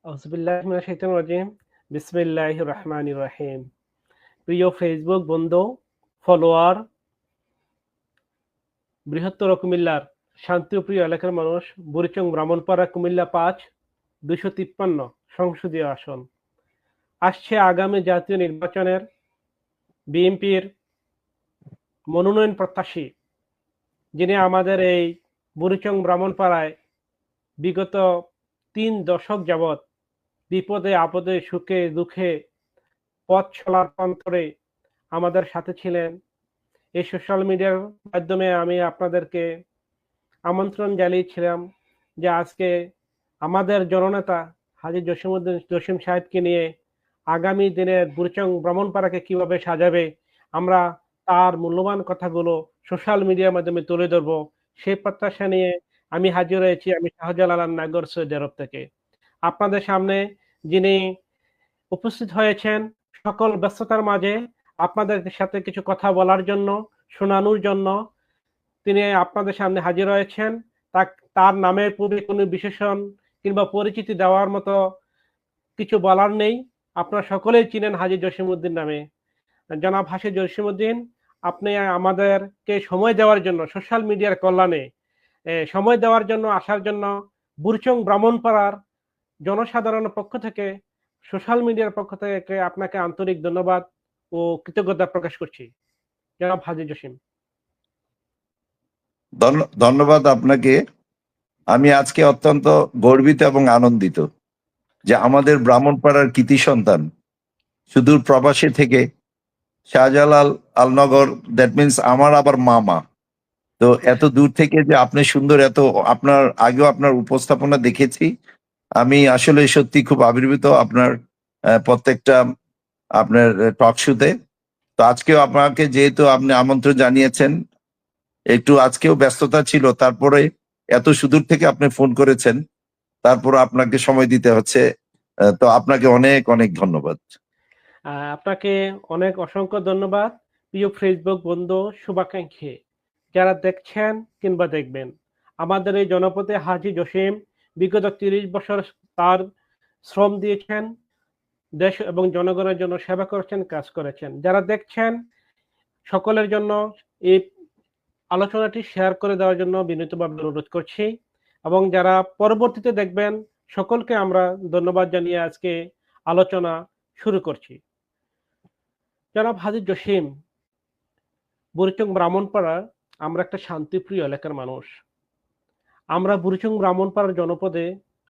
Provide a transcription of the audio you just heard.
আউযুবিল্লাহি মিনাশ শাইতানির রাজিম। বিসমিল্লাহির রহমানির রহিম। প্রিয় ফেসবুক বন্ধু, ফলোয়ার, বৃহত্তর কুমিল্লার শান্তিপ্রিয় এলাকার মানুষ, বুড়িচং ব্রাহ্মণপাড়া কুমিল্লা ৫ ২৫৩ সংসদীয় আসন। আসছে আগামী জাতীয় নির্বাচনের বিএনপির মনোনয়ন প্রত্যাশী, যিনি আমাদের এই বুড়িচং ব্রাহ্মণপাড়ায় বিগত ৩ দশক যাবৎ বিপদে আপদে সুখে দুঃখে পথ চলার প্রান্তরে আমাদের সাথে ছিলেন। এই সোশ্যাল মিডিয়ার মাধ্যমে আমি আপনাদেরকে আমন্ত্রণ জানিয়েছিলাম যে আজকে আমাদের জননেতা হাজী জসিম সাহেবকে নিয়ে আগামী দিনের বুড়িচং ব্রাহ্মণপাড়াকে কিভাবে সাজাবে, আমরা তার মূল্যবান কথাগুলো সোশ্যাল মিডিয়ার মাধ্যমে তুলে ধরবো। সেই প্রত্যাশা নিয়ে আমি হাজির হয়েছি। আমি শাহজালাল নাগর সৌদি আরব থেকে আপনাদের সামনে, যিনি উপস্থিত হয়েছেন সকল ব্যস্ততার মাঝে আপনাদের সাথে কিছু কথা বলার জন্য, শোনানোর জন্য। তিনি আপনাদের সামনে হাজির হয়েছেন। তার নামের পূর্বে কোনো বিশেষণ কিংবা পরিচিতি দেওয়ার মতো কিছু বলার নেই। আপনারা সকলেই চিনেন হাজী জসিমউদ্দিন নামে। জনাব হাজী জসিমউদ্দিন, আপনি আমাদেরকে সময় দেওয়ার জন্য, সোশ্যাল মিডিয়ার কল্যাণে সময় দেওয়ার জন্য, আসার জন্য বুড়িচং ব্রাহ্মণপাড়ার জনসাধারণের পক্ষ থেকে, সোশ্যাল মিডিয়ার পক্ষ থেকে আপনাকে আন্তরিক ধন্যবাদ ও কৃতজ্ঞতা প্রকাশ করছি। জনাব হাজী জসিম। ধন্যবাদ আপনাকে। আমি আজকে অত্যন্ত গর্বিত এবং আনন্দিত যে আমাদের ব্রাহ্মণপাড়ার কৃতি সন্তান সুদূর প্রবাসী থেকে শাহজালাল আলনগর, দ্যাট মিনস আমার আবার মামা, তো এত দূর থেকে যে আপনি সুন্দর, এত আপনার আগেও আপনার উপস্থাপনা দেখেছি, আমি আসলে সত্যি খুব আবির্ভূত আপনার প্রত্যেকটা আপনার টক শোতে। তো আজকেও আপনাকে যেহেতু আপনি আমন্ত্রণ জানিয়েছেন, একটু আজকেও ব্যস্ততা ছিল, তারপরে এত সুদূর থেকে আপনি ফোন করেছেন, তারপর আপনাকে সময় দিতে হচ্ছে। তো আপনাকে অনেক অনেক ধন্যবাদ। আপনাকে অনেক অসংখ্য ধন্যবাদ। প্রিয় ফেসবুক বন্ধু, শুভাকাঙ্ক্ষী যারা দেখছেন কিংবা দেখবেন, আমাদের এই জনপদে হাজী জসিম বিগত ৩০ বছর তার শ্রম দিয়েছেন, দেশ এবং জনগণের জন্য সেবা করেছেন, কাজ করেছেন। যারা দেখছেন সকলের জন্য এই আলোচনাটি শেয়ার করে দেওয়ার জন্য বিনীতভাবে অনুরোধ করছি, এবং যারা পরবর্তীতে দেখবেন সকলকে আমরা ধন্যবাদ জানিয়ে আজকে আলোচনা শুরু করছি। জনাব হাজী জসিম, বুড়িচং ব্রাহ্মণপাড়া আমরা একটা শান্তিপ্রিয় এলাকার মানুষ। আমরা বুড়িচং ব্রাহ্মণপাড়ার জনপদে